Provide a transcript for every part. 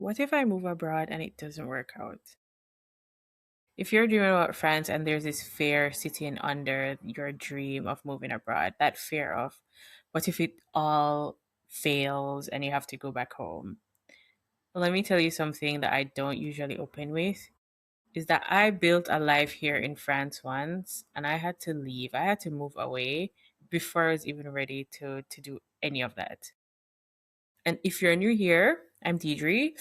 What if I move abroad and it doesn't work out? If you're dreaming about France and there's this fear sitting under your dream of moving abroad, that fear of what if it all fails and you have to go back home? Let me tell you something that I don't usually open with is that I built a life here in France once and I had to leave. I had to move away before I was even ready to do any of that. And if you're new here, I'm Diedre.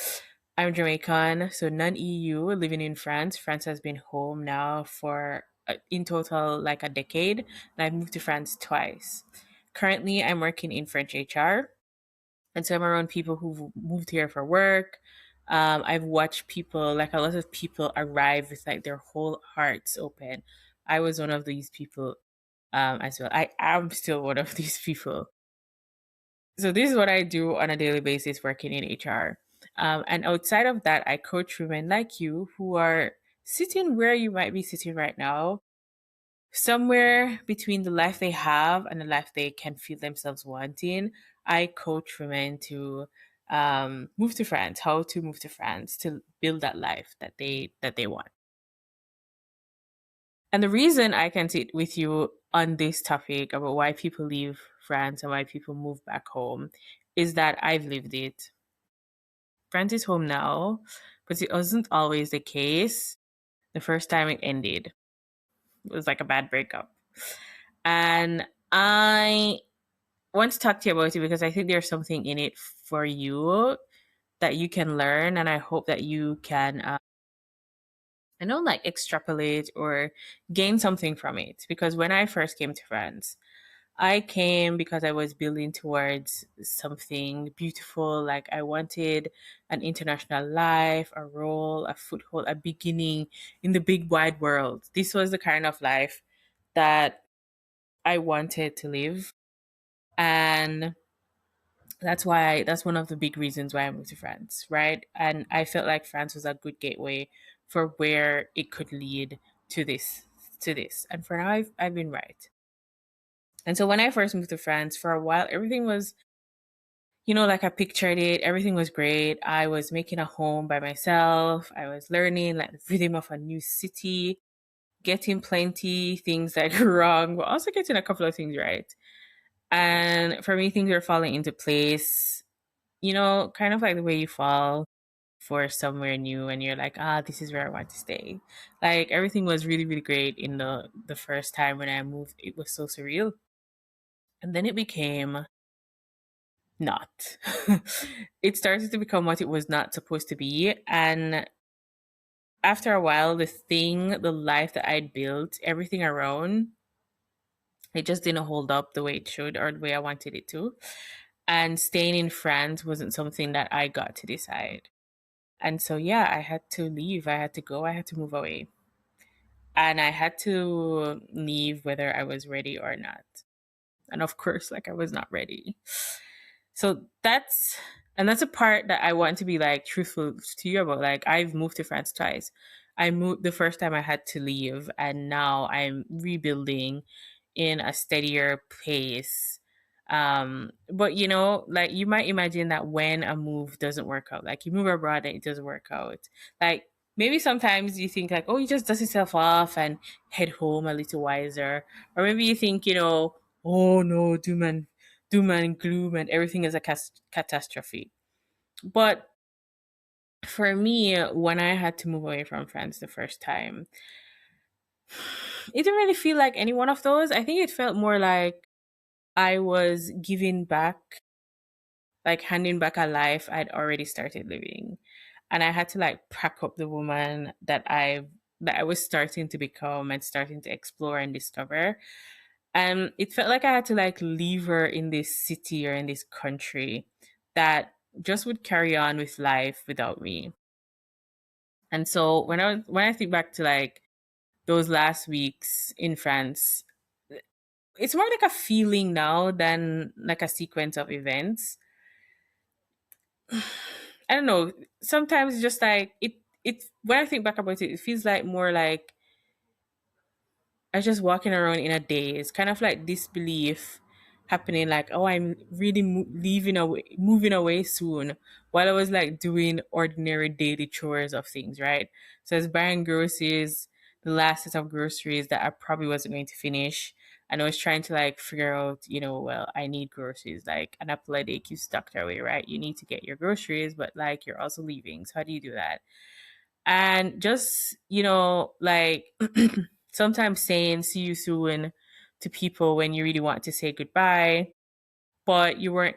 I'm Jamaican, so non-EU, living in France. France has been home now for in total like a decade, and I've moved to France twice. Currently, I'm working in French HR, and so I'm around people who've moved here for work. I've watched people, like a lot of people, arrive with like their whole hearts open. I was one of these people as well. I am still one of these people. So this is what I do on a daily basis working in HR. And outside of that, I coach women like you who are sitting where you might be sitting right now, somewhere between the life they have and the life they can feel themselves wanting. I coach women to move to France, how to move to France to build that life that they want. And the reason I can sit with you on this topic about why people leave France and why people move back home is that I've lived it. France is home now, but it wasn't always the case. The first time it ended, it was like a bad breakup. And I want to talk to you about it because I think there's something in it for you that you can learn. And I hope that you can, I don't like extrapolate or gain something from it. Because when I first came to France, I came because I was building towards something beautiful. Like I wanted an international life, a role, a foothold, a beginning in the big wide world. This was the kind of life that I wanted to live. And that's one of the big reasons why I moved to France, right? And I felt like France was a good gateway for where it could lead to this. And for now I've been right. And so when I first moved to France, for a while, everything was, like I pictured it. Everything was great. I was making a home by myself. I was learning like the rhythm of a new city, getting plenty things like wrong, but also getting a couple of things right. And for me, things were falling into place, kind of like the way you fall for somewhere new and you're like, this is where I want to stay. Like everything was really, really great in the first time when I moved. It was so surreal. And then it became not. It started to become what it was not supposed to be. And after a while, the life that I'd built, everything around, it just didn't hold up the way it should or the way I wanted it to. And staying in France wasn't something that I got to decide. And so, yeah, I had to leave. I had to go. I had to move away. And I had to leave whether I was ready or not. And of course, like I was not ready. So that's a part that I want to be like truthful to you about. Like I've moved to France twice. I moved the first time I had to leave and now I'm rebuilding in a steadier pace. But like you might imagine that when a move doesn't work out, like you move abroad and it doesn't work out, like maybe sometimes you think like, oh, you just dust yourself off and head home a little wiser. Or maybe you think, oh no, doom and gloom and everything is a catastrophe. But for me, when I had to move away from France the first time, it didn't really feel like any one of those. I think it felt more like I was giving back, like handing back a life I'd already started living. And I had to like pack up the woman that I was starting to become and starting to explore and discover. And it felt like I had to like leave her in this city or in this country that just would carry on with life without me. And so when I think back to like those last weeks in France, it's more like a feeling now than like a sequence of events. I don't know. Sometimes it's just like it when I think back about it, it feels like more like I was just walking around in a daze, kind of like disbelief happening, like, oh, I'm really leaving away, moving away soon, while I was like doing ordinary daily chores of things, right? So I was buying groceries, the last set of groceries that I probably wasn't going to finish. And I was trying to like figure out, well, I need groceries, like an apple a day keeps doctor away, right? You need to get your groceries, but like you're also leaving. So how do you do that? And just, like sometimes saying see you soon to people when you really want to say goodbye, but you weren't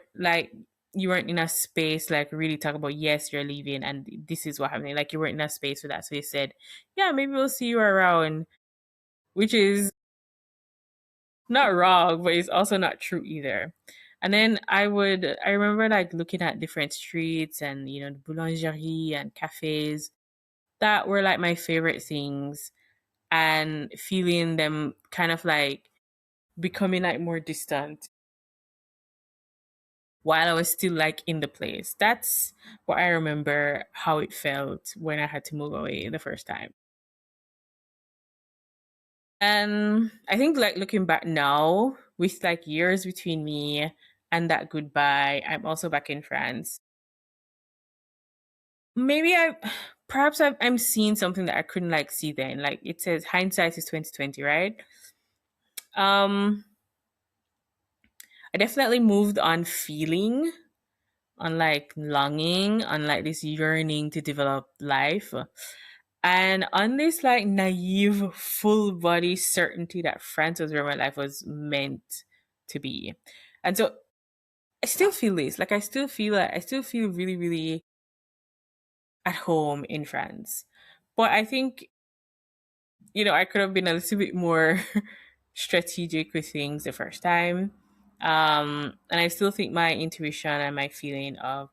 in a space like really talk about yes you're leaving and this is what happening, like you weren't in a space for that, so you said yeah, maybe we'll see you around, which is not wrong, but it's also not true either. And then I remember like looking at different streets and the boulangerie and cafes that were like my favorite things, and feeling them kind of like becoming like more distant while I was still like in the place. That's what I remember how it felt when I had to move away the first time. And I think like looking back now, with like years between me and that goodbye, I'm also back in France. Maybe I'm seeing something that I couldn't like see then. Like it says hindsight is 2020, right? Um I definitely moved on feeling, on like longing, on like this yearning to develop life, and on this like naive, full body certainty that France was where my life was meant to be. And so I still feel this. Like I still feel really, really at home in France. But I think, I could have been a little bit more strategic with things the first time. And I still think my intuition and my feeling of,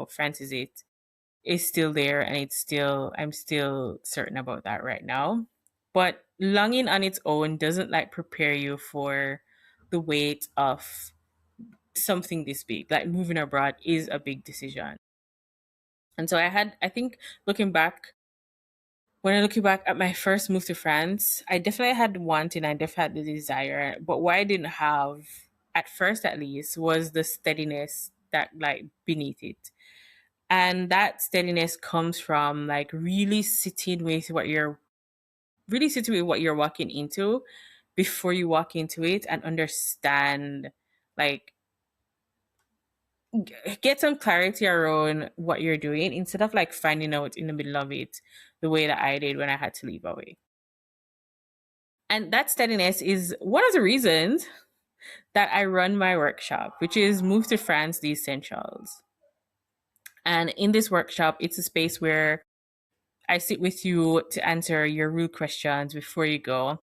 France is still there, and I'm still certain about that right now. But longing on its own doesn't like prepare you for the weight of something this big. Like moving abroad is a big decision. And so I think looking back, when I look back at my first move to France, I definitely had wanting, I definitely had the desire. But what I didn't have, at first at least, was the steadiness that like beneath it. And that steadiness comes from like really sitting with what you're walking into before you walk into it, and understand, like, get some clarity around what you're doing instead of like finding out in the middle of it, the way that I did when I had to leave away. And that steadiness is one of the reasons that I run my workshop, which is Move to France, the Essentials. And in this workshop, it's a space where I sit with you to answer your real questions before you go,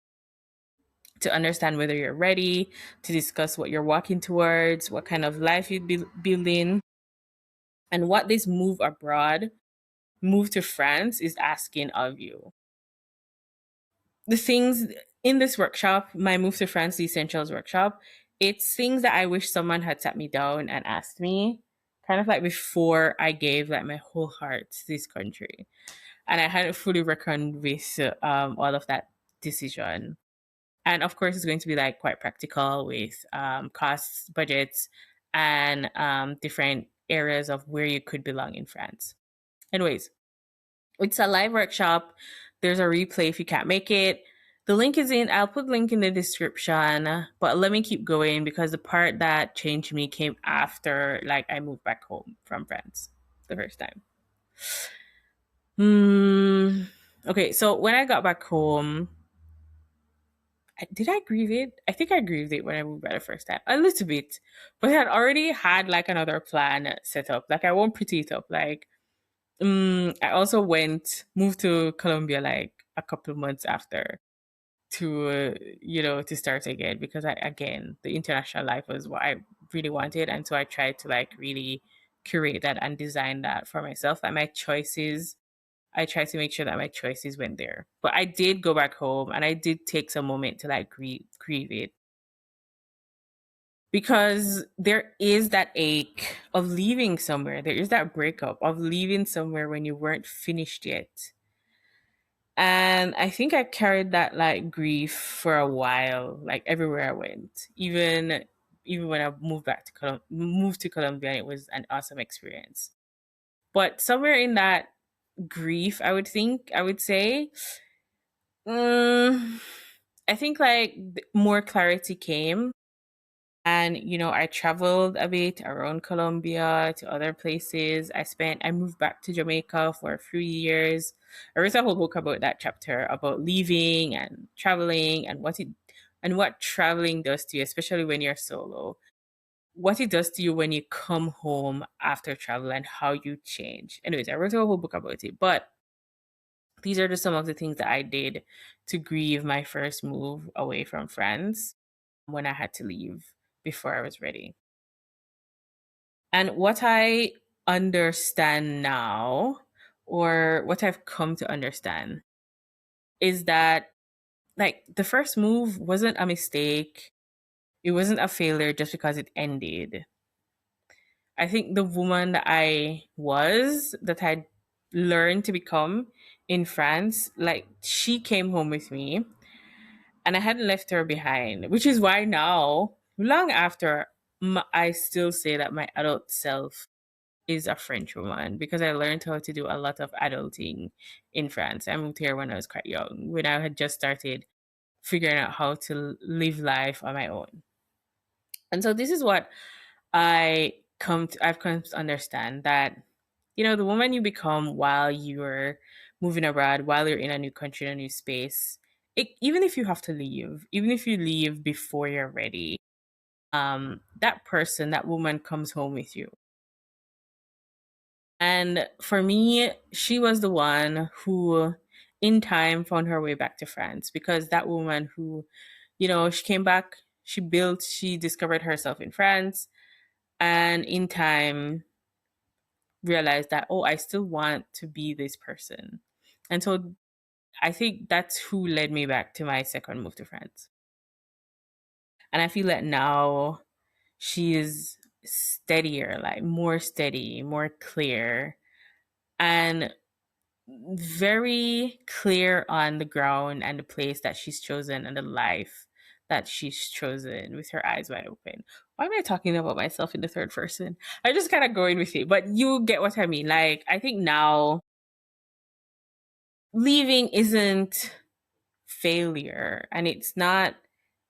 to understand whether you're ready, to discuss what you're walking towards, what kind of life you'd be building, and what this move to France is asking of you. The things in this workshop, my Move to France, the Essentials workshop, it's things that I wish someone had sat me down and asked me, kind of like before I gave like my whole heart to this country. And I hadn't fully reckoned with all of that decision. And of course, it's going to be like quite practical with costs, budgets, and different areas of where you could belong in France. Anyways, it's a live workshop. There's a replay if you can't make it. The link is in, I'll put the link in the description, but let me keep going because the part that changed me came after like I moved back home from France the first time. Okay, so when I got back home, did I grieve it? I think I grieved it when I moved back the first time. A little bit. But I had already had like another plan set up. Like I won't pretty it up. Like I also moved to Colombia like a couple of months after to to start again, because again the international life was what I really wanted, and so I tried to like really curate that and design that for myself. That my choices, I tried to make sure that my choices went there. But I did go back home and I did take some moment to like grieve it, because there is that ache of leaving somewhere. There is that breakup of leaving somewhere when you weren't finished yet. And I think I carried that like grief for a while, like everywhere I went. Even even when I moved to Colombia, and it was an awesome experience. But somewhere in that grief, I would say, mm, I think like more clarity came. And, I traveled a bit around Colombia to other places. I moved back to Jamaica for a few years. I wrote a whole book about that chapter about leaving and traveling and what traveling does to you, especially when you're solo. What it does to you when you come home after travel and how you change. Anyways, I wrote a whole book about it. But these are just some of the things that I did to grieve my first move away from France when I had to leave before I was ready. And what I understand now, or what I've come to understand, is that like the first move wasn't a mistake. It wasn't a failure just because it ended. I think the woman that I learned to become in France, like she came home with me and I hadn't left her behind, which is why now, long after, I still say that my adult self is a French woman because I learned how to do a lot of adulting in France. I moved here when I was quite young, when I had just started figuring out how to live life on my own. And so this is what I've come to understand that, the woman you become while you're moving abroad, while you're in a new country, in a new space, even if you have to leave, even if you leave before you're ready, that woman comes home with you. And for me, she was the one who, in time, found her way back to France because that woman who, she came back, she discovered herself in France, and in time realized that, oh, I still want to be this person. And so I think that's who led me back to my second move to France. And I feel that now she is steadier, like more steady, more clear, and very clear on the ground and the place that she's chosen and the life that she's chosen with her eyes wide open. Why am I talking about myself in the third person? I'm just kind of going with it, but you get what I mean. Like, I think now leaving isn't failure and it's not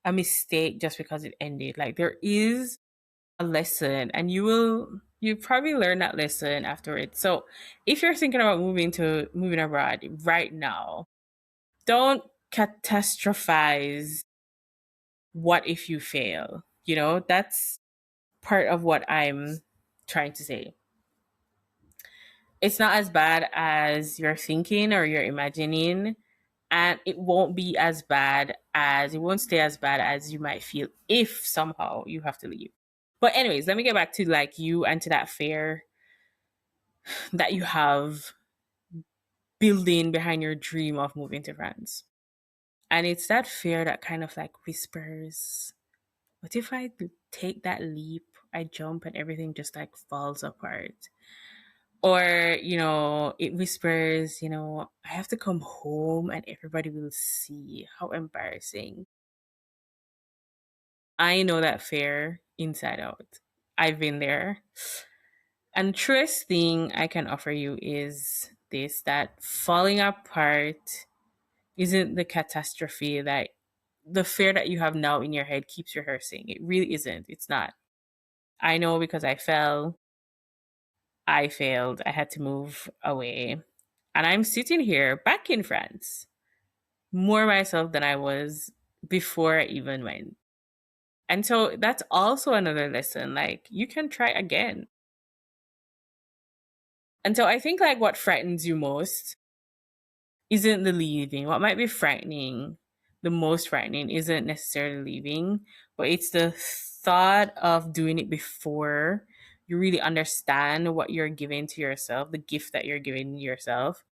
a mistake just because it ended. Like, there is a lesson and you probably learn that lesson afterwards. So if you're thinking about moving abroad right now, don't catastrophize what if you fail. That's part of what I'm trying to say. It's not as bad as you're thinking or you're imagining, and it won't stay as bad as you might feel if somehow you have to leave. But anyways, let me get back to like you and to that fear that you have building behind your dream of moving to France. And it's that fear that kind of like whispers, what if I take that leap, I jump and everything just like falls apart? Or, it whispers, I have to come home and everybody will see. How embarrassing. I know that fear inside out. I've been there. And the truest thing I can offer you is this, that falling apart isn't the catastrophe that the fear that you have now in your head keeps rehearsing. It really isn't. It's not. I know because I failed. I had to move away. And I'm sitting here back in France, more myself than I was before I even went. And so that's also another lesson. Like, you can try again. And so I think like what frightens you most isn't the leaving. What might be frightening, the most frightening, isn't necessarily leaving, but it's the thought of doing it before you really understand what you're giving to yourself, the gift that you're giving yourself,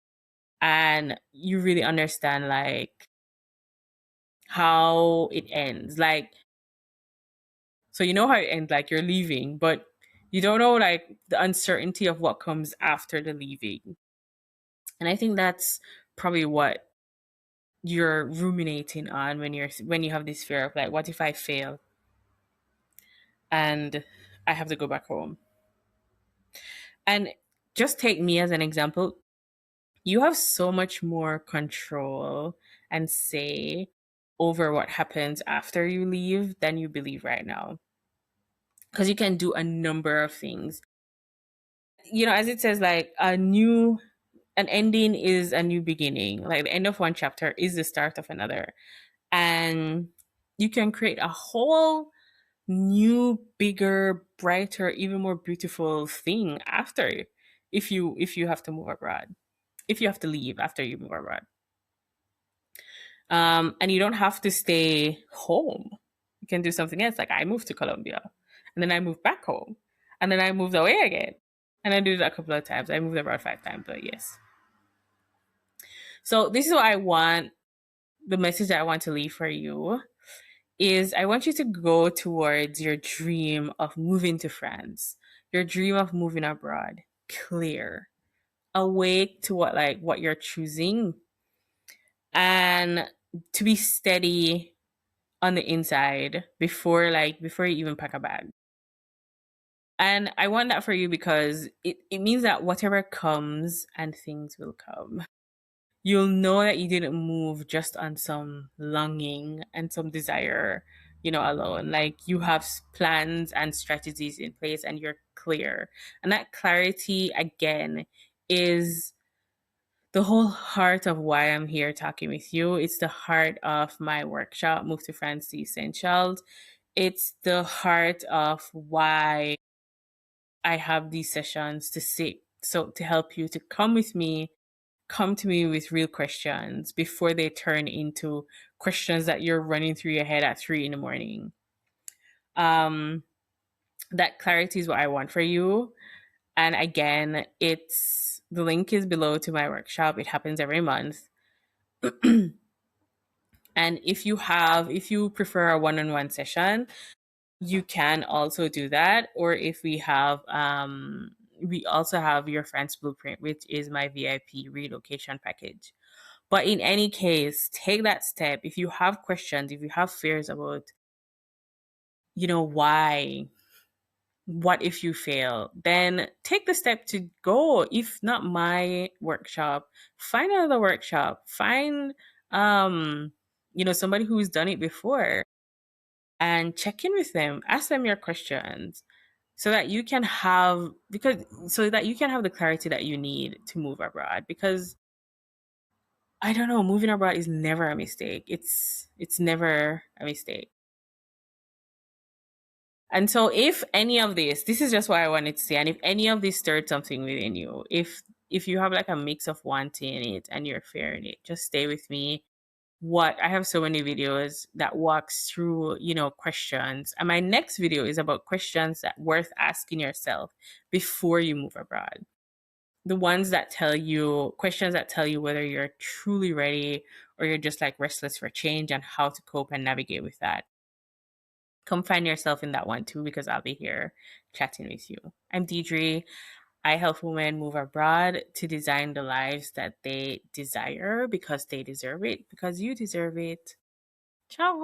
and you really understand like how it ends. Like, so you know how it ends, like you're leaving, but you don't know like the uncertainty of what comes after the leaving. And I think that's probably what you're ruminating on when you have this fear of like, what if I fail? and I have to go back home. And just take me as an example. You have so much more control and say over what happens after you leave than you believe right now. Because you can do a number of things. As it says, like an ending is a new beginning. Like the end of one chapter is the start of another. And you can create a whole new, bigger, brighter, even more beautiful thing after if you have to move abroad. If you have to leave after you move abroad. And you don't have to stay home. You can do something else. Like I moved to Colombia and then I moved back home and then I moved away again. And I did it a couple of times. I moved abroad 5 times, but yes. So this is what I want. The message that I want to leave for you is I want you to go towards your dream of moving to France, your dream of moving abroad, clear, awake to what you're choosing, and to be steady on the inside before you even pack a bag. And I want that for you because it means that whatever comes and things will come. You'll know that you didn't move just on some longing and some desire, alone. Like you have plans and strategies in place and you're clear. And that clarity, again, is the whole heart of why I'm here talking with you. It's the heart of my workshop, Move to France, the Essentials. It's the heart of why I have these sessions to sit. So to help you to come to me with real questions before they turn into questions that you're running through your head at 3 in the morning. Um, that clarity is what I want for you. And again, it's the link is below to my workshop. It happens every month. And if you prefer a one-on-one session, you can also do that. Or if we also have your friend's blueprint, which is my VIP relocation package. But in any case, take that step. If you have questions, if you have fears about, why, what if you fail, then take the step to go. If not my workshop, find another workshop. Find, somebody who's done it before and check in with them. Ask them your questions so that you can have the clarity that you need to move abroad. Because I don't know, moving abroad is never a mistake. It's never a mistake. And so if any of this is just what I wanted to say, and if any of this stirred something within you, if you have like a mix of wanting it and you're fearing it, just stay with me. I have so many videos that walks through, questions. And my next video is about questions that worth asking yourself before you move abroad. The ones that tell you questions that tell you whether you're truly ready or you're just like restless for change and how to cope and navigate with that. Come find yourself in that one too, because I'll be here chatting with you. I'm Diedre. I help women move abroad to design the lives that they desire because they deserve it, because you deserve it. Ciao.